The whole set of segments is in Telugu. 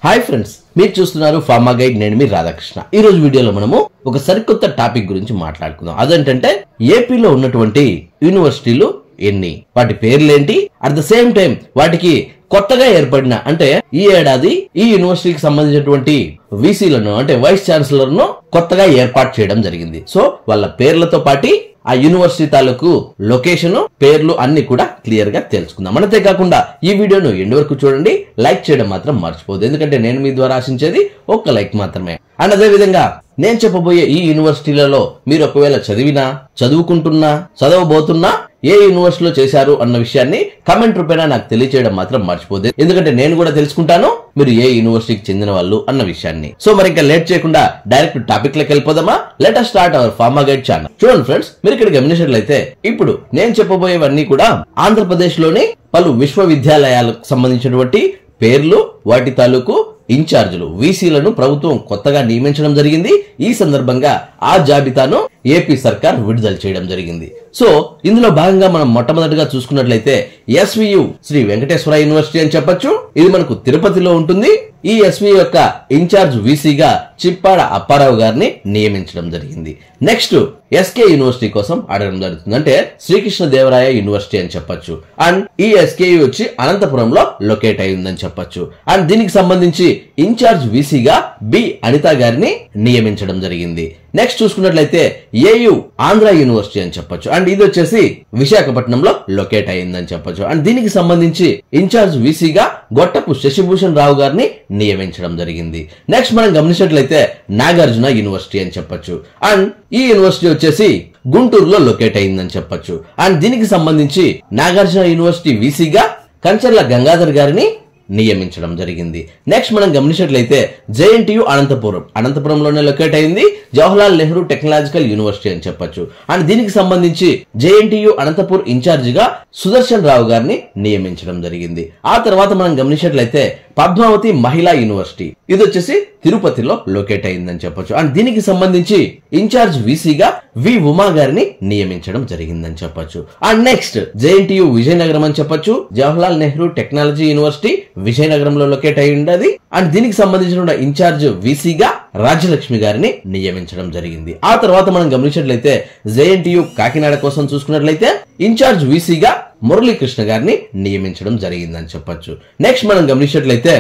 హాయ్ ఫ్రెండ్స్, మీరు చూస్తున్నారు ఫార్మా గైడ్. నేను మీ రాధాకృష్ణ. ఈ రోజు వీడియోలో మనము ఒక సరికొత్త టాపిక్ గురించి మాట్లాడుకుందాం. అదేంటంటే ఏపీలో ఉన్నటువంటి యూనివర్సిటీలు ఎన్ని, వాటి పేర్లేంటి, అట్ ద సేమ్ టైం వాటికి కొత్తగా ఏర్పడిన అంటే ఈ ఏడాది ఈ యూనివర్సిటీకి సంబంధించినటువంటి వీసీలను అంటే వైస్ ఛాన్సలర్ను కొత్తగా ఏర్పాటు చేయడం జరిగింది. సో వాళ్ళ పేర్లతో పాటు ఆ యూనివర్సిటీ తాలూకు లొకేషన్, పేర్లు అన్ని కూడా క్లియర్ గా తెలుసుకుందాం. అంతేకాకుండా ఈ వీడియోను ఎండ్ వరకు చూడండి, లైక్ చేయడం మాత్రం మర్చిపోదు. ఎందుకంటే నేను మీ ద్వారా ఆశించేది ఒక్క లైక్ మాత్రమే. అండ్ అదే విధంగా నేను చెప్పబోయే ఈ యూనివర్సిటీలలో మీరు ఒకవేళ చదివినా, చదువుకుంటున్నా, చదవబోతున్నా, ఏ యూనివర్సిటీలో చేశారు అన్న విషయాన్ని కమెంట్ రూపేణా నాకు తెలియచేయడం మాత్రం మర్చిపోదు. ఎందుకంటే నేను కూడా తెలుసుకుంటాను మీరు ఏ యూనివర్సిటీకి చెందిన వాళ్ళు అన్న విషయాన్ని. సో మరి ఇంకా లేట్ చేయకుండా డైరెక్ట్ టాపిక్ లోకి వెళ్ళిపోదామా? Let us start our pharma guide channel. చూడండి ఫ్రెండ్స్, మీరు ఇక్కడ గమనించినట్లయితే ఇప్పుడు నేను చెప్పబోయేవన్నీ కూడా ఆంధ్రప్రదేశ్ లోని పలు విశ్వవిద్యాలయాలకు సంబంధించినటువంటి పేర్లు, వాటి తాలూకు ఇన్ఛార్జీలు, వీసీలను ప్రభుత్వం కొత్తగా నియమించడం జరిగింది. ఈ సందర్భంగా ఆ జాబితాను ఏపీ సర్కార్ విడుదల చేయడం జరిగింది. సో ఇందులో భాగంగా మనం మొట్టమొదటిగా చూసుకున్నట్లయితే ఎస్వియు శ్రీ వెంకటేశ్వర యూనివర్సిటీ అని చెప్పొచ్చు. ఇది మనకు తిరుపతిలో ఉంటుంది. ఈ ఎస్వి యొక్క ఇన్ఛార్జ్ వీసీగా చిప్పాడ అప్పారావు గారిని నియమించడం జరిగింది. నెక్స్ట్ ఎస్కే యూనివర్సిటీ కోసం అడగడం జరుగుతుంది. అంటే శ్రీకృష్ణదేవరాయ యూనివర్సిటీ అని చెప్పొచ్చు. అండ్ ఈ ఎస్కే వచ్చి అనంతపురంలో లొకేట్ అయిందని చెప్పొచ్చు. అండ్ దీనికి సంబంధించి ఇన్ఛార్జ్ వీసీగా బి అనిత గారిని నియమించడం జరిగింది. నెక్స్ట్ చూసుకున్నట్లయితే ఏయు ఆంధ్ర యూనివర్సిటీ అని చెప్పొచ్చు. అండ్ ఇది వచ్చేసి విశాఖపట్నంలో లొకేట్ అయిందని చెప్పొచ్చు. అండ్ దీనికి సంబంధించి ఇన్ఛార్జ్ వీసీగా గొట్టపు శశిభూషణ్ రావు గారిని నియమించడం జరిగింది. నెక్స్ట్ మనం గమనించినట్లయితే నాగార్జున యూనివర్సిటీ అని చెప్పొచ్చు. అండ్ ఈ యూనివర్సిటీ వచ్చేసి గుంటూరులో లొకేట్ అయిందని చెప్పొచ్చు. అండ్ దీనికి సంబంధించి నాగార్జున యూనివర్సిటీ వీసీగా కంచర్ల గంగాధర్ గారిని నియమించడం జరిగింది. నెక్స్ట్ మనం గమనించినట్లయితే జేఎన్టీయు అనంతపురంలోనే లొకేట్ అయింది. జవహర్లాల్ నెహ్రూ టెక్నాలజికల్ యూనివర్సిటీ అని చెప్పొచ్చు. అండ్ దీనికి సంబంధించి జేఎన్టీయు అనంతపూర్ ఇన్ఛార్జిగా సుదర్శన్ రావు గారిని నియమించడం జరిగింది. ఆ తర్వాత మనం గమనించినట్లయితే పద్మావతి మహిళా యూనివర్సిటీ, ఇది వచ్చేసి తిరుపతిలో లొకేట్ అయిందని చెప్పొచ్చు. అండ్ దీనికి సంబంధించి ఇన్ఛార్జ్ వీసీగా వి ఉమా గారిని నియమించడం జరిగిందని చెప్పొచ్చు. అండ్ నెక్స్ట్ జేఎన్టీయు విజయనగరం అని చెప్పొచ్చు. జవహర్లాల్ నెహ్రూ టెక్నాలజీ యూనివర్సిటీ విజయనగరంలో లొకేట్ అయి ఉండదు. అండ్ దీనికి సంబంధించిన ఇన్ఛార్జ్ వీసీగా రాజ్యలక్ష్మి గారిని నియమించడం జరిగింది. ఆ తర్వాత మనం గమనించినట్లయితే జేఎన్టీయు కాకినాడ కోసం చూసుకున్నట్లయితే ఇన్ఛార్జ్ వీసీగా మురళీకృష్ణ గారిని నియమించడం జరిగిందని చెప్పొచ్చు. నెక్స్ట్ మనం గమనించినట్లయితే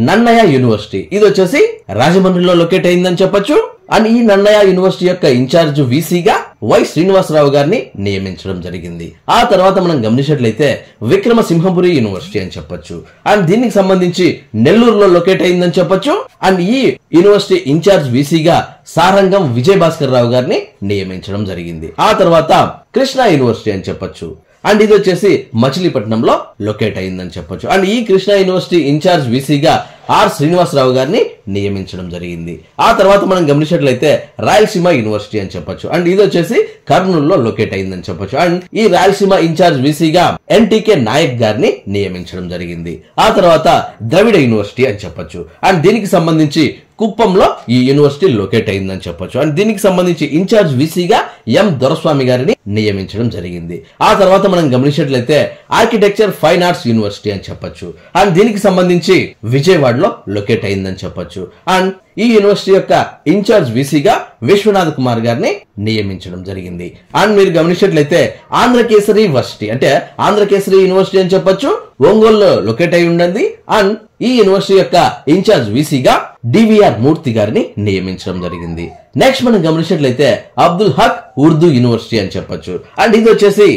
నన్నయ యూనివర్సిటీ, ఇది వచ్చేసి రాజమండ్రిలో లొకేట్ అయిందని చెప్పొచ్చు. అండ్ ఈ నన్నయ యూనివర్సిటీ యొక్క ఇన్ఛార్జ్ వీసీగా వై శ్రీనివాసరావు గారిని నియమించడం జరిగింది. ఆ తర్వాత మనం గమనించినట్లయితే విక్రమసింహపురి యూనివర్సిటీ అని చెప్పొచ్చు. అండ్ దీనికి సంబంధించి నెల్లూరులో లొకేట్ అయిందని చెప్పొచ్చు. అండ్ ఈ యూనివర్సిటీ ఇన్ఛార్జ్ వీసీగా సారంగం విజయ్ భాస్కర్ రావు గారిని నియమించడం జరిగింది. ఆ తర్వాత కృష్ణా యూనివర్సిటీ అని చెప్పొచ్చు. అండ్ ఇది వచ్చేసి మచిలీపట్నంలో లొకేట్ అయిందని చెప్పొచ్చు. అండ్ ఈ కృష్ణా యూనివర్సిటీ ఇన్ఛార్జ్ వీసీగా ఆర్ శ్రీనివాసరావు గారిని నియమించడం జరిగింది. ఆ తర్వాత మనం గమనించినట్లయితే రాయలసీమ యూనివర్సిటీ అని చెప్పొచ్చు. అండ్ ఇది వచ్చేసి కర్నూలులో లొకేట్ అయిందని చెప్పొచ్చు. అండ్ ఈ రాయలసీమ ఇన్ఛార్జ్ వీసీగా ఎన్టీకే నాయక్ గారిని నియమించడం జరిగింది. ఆ తర్వాత ద్రవిడ యూనివర్సిటీ అని చెప్పొచ్చు. అండ్ దీనికి సంబంధించి కుప్పంలో ఈ యూనివర్సిటీ లొకేట్ అయిందని చెప్పొచ్చు. అండ్ దీనికి సంబంధించి ఇన్ఛార్జ్ వీసీగా ఎం దొరస్వామి గారిని నియమించడం జరిగింది. ఆ తర్వాత మనం గమనించినట్లయితే ఆర్కిటెక్చర్ ఫైన్ ఆర్ట్స్ యూనివర్సిటీ అని చెప్పొచ్చు. అండ్ దీనికి సంబంధించి విజయవాడలో లొకేట్ అయిందని చెప్పొచ్చు. అండ్ ఈ యూనివర్సిటీ యొక్క ఇన్ఛార్జ్ వీసీగా విశ్వనాథ్ కుమార్ గారిని నియమించడం జరిగింది. అండ్ మీరు గమనించినట్లయితే ఆంధ్రకేసరి యూనివర్సిటీ అంటే ఆంధ్రకేసరి యూనివర్సిటీ అని చెప్పొచ్చు, ఒంగోలులో లొకేట్ అయి ఉండదు. అండ్ ఈ యూనివర్సిటీ యొక్క ఇన్ఛార్జ్ వీసీగా డివిఆర్ మూర్తి గారిని నియమించడం జరిగింది. నెక్స్ట్ మనం గమనించినట్లయితే అబ్దుల్ హక్ ఉర్దూ యూనివర్సిటీ అని చెప్పొచ్చు. అండ్ ఇది వచ్చేసి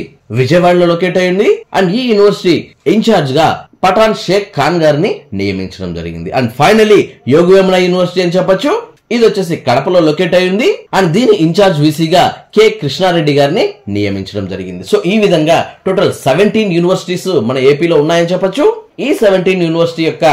విజయవాడలో లొకేట్ అయ్యింది. అండ్ ఈ యూనివర్సిటీ ఇన్ఛార్జ్ గా పఠాన్ షేక్ ఖాన్ గారిని నియమించడం జరిగింది. అండ్ ఫైనలీ యోగవేమన యూనివర్సిటీ అని చెప్పొచ్చు. ఇది వచ్చేసి కడపలో లొకేట్ అయ్యింది. అండ్ దీని ఇన్ఛార్జ్ వీసీగా కె కృష్ణారెడ్డి గారిని నియమించడం జరిగింది. సో ఈ విధంగా టోటల్ 17 యూనివర్సిటీస్ మన ఏపీలో ఉన్నాయని చెప్పొచ్చు. ఈ 17 యూనివర్సిటీ యొక్క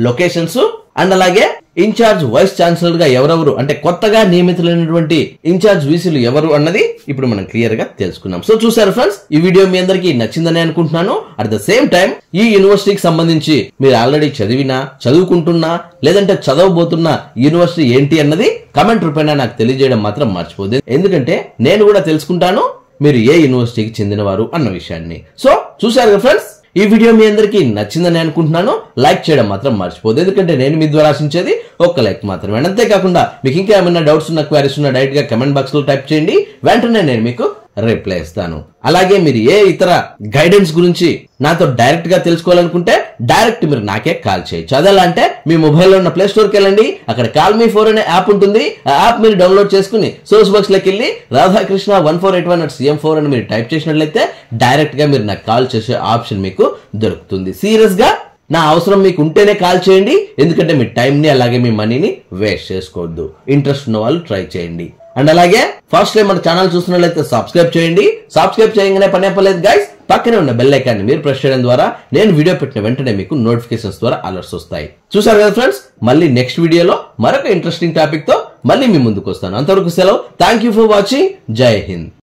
లొకేషన్స్ అండ్ అలాగే ఇన్ఛార్జ్ వైస్ ఛాన్సలర్ గా ఎవరెవరు అంటే కొత్తగా నియమితులైనటువంటి ఇన్ఛార్జ్ వీసీలు ఎవరు అన్నది ఇప్పుడు మనం క్లియర్ గా తెలుసుకున్నాం. సో చూసారు ఫ్రెండ్స్, ఈ వీడియో మీ అందరికీ నచ్చిందని అనుకుంటున్నాను. అట్ ద సేమ్ టైం ఈ యూనివర్సిటీకి సంబంధించి మీరు ఆల్రెడీ చదివినా, చదువుకుంటున్నా, లేదంటే చదవబోతున్న యూనివర్సిటీ ఏంటి అన్నది కమెంట్ రూపేణా నాకు తెలియజేయడం మాత్రం మర్చిపోదు. ఎందుకంటే నేను కూడా తెలుసుకుంటాను మీరు ఏ యూనివర్సిటీకి చెందినవారు అన్న విషయాన్ని. సో చూసారు ఫ్రెండ్స్, ఈ వీడియో మీ అందరికీ నచ్చిందని అనుకుంటున్నాను. లైక్ చేయడం మాత్రం మర్చిపోదు, ఎందుకంటే నేను మీ ద్వారా ఆశించేది ఒక్క లైక్ మాత్రమే. అంతేకాకుండా మీకు ఇంకా ఏమైనా డౌట్స్ ఉన్న, క్వారీస్ ఉన్న డైరెక్ట్ గా కమెంట్ బాక్స్ లో టైప్ చేయండి, వెంటనే నేను మీకు రిప్లై ఇస్తాను. అలాగే మీరు ఏ ఇతర గైడెన్స్ గురించి నాతో డైరెక్ట్ గా తెలుసుకోవాలనుకుంటే డైరెక్ట్ మీరు నాకే కాల్ చేయొచ్చు. అదెలా అంటే మీ మొబైల్లో ఉన్న ప్లే స్టోర్కి వెళ్ళండి, అక్కడ కాల్ మీ 4 అనే యాప్ ఉంటుంది. ఆ యాప్ మీరు డౌన్లోడ్ చేసుకుని సోర్స్ బాక్స్ లోకి వెళ్ళి రాధాకృష్ణ 1481@cm4 అని మీరు టైప్ చేసినట్లయితే డైరెక్ట్ గా మీరు నాకు కాల్ చేసే ఆప్షన్ మీకు దొరుకుతుంది. సీరియస్ గా నా అవసరం మీకు ఉంటేనే కాల్ చేయండి, ఎందుకంటే మీ టైం ని అలాగే మీ మనీని వేస్ట్ చేసుకోవద్దు. ఇంట్రెస్ట్ ఉన్న వాళ్ళు ట్రై చేయండి. అండ్ అలాగే ఫస్ట్ టైం మన ఛానల్ చూస్తున్నట్లయితే సబ్స్క్రైబ్ చేయండి. సబ్స్క్రైబ్ చేయగానే పని అయిపోలేదు గైస్, పక్కనే ఉన్న బెల్ ఐకాన్ని మీరు ప్రెస్ చేయడం ద్వారా నేను వీడియో పెట్టిన వెంటనే మీకు నోటిఫికేషన్స్ ద్వారా అలర్ట్స్ వస్తాయి. చూసారు కదా ఫ్రెండ్స్, మళ్ళీ నెక్స్ట్ వీడియోలో మరొక ఇంట్రెస్టింగ్ టాపిక్ తో మళ్ళీ మీ ముందుకు వస్తాను. అంతవరకు సెలవు. Thank you for watching. జై హింద్.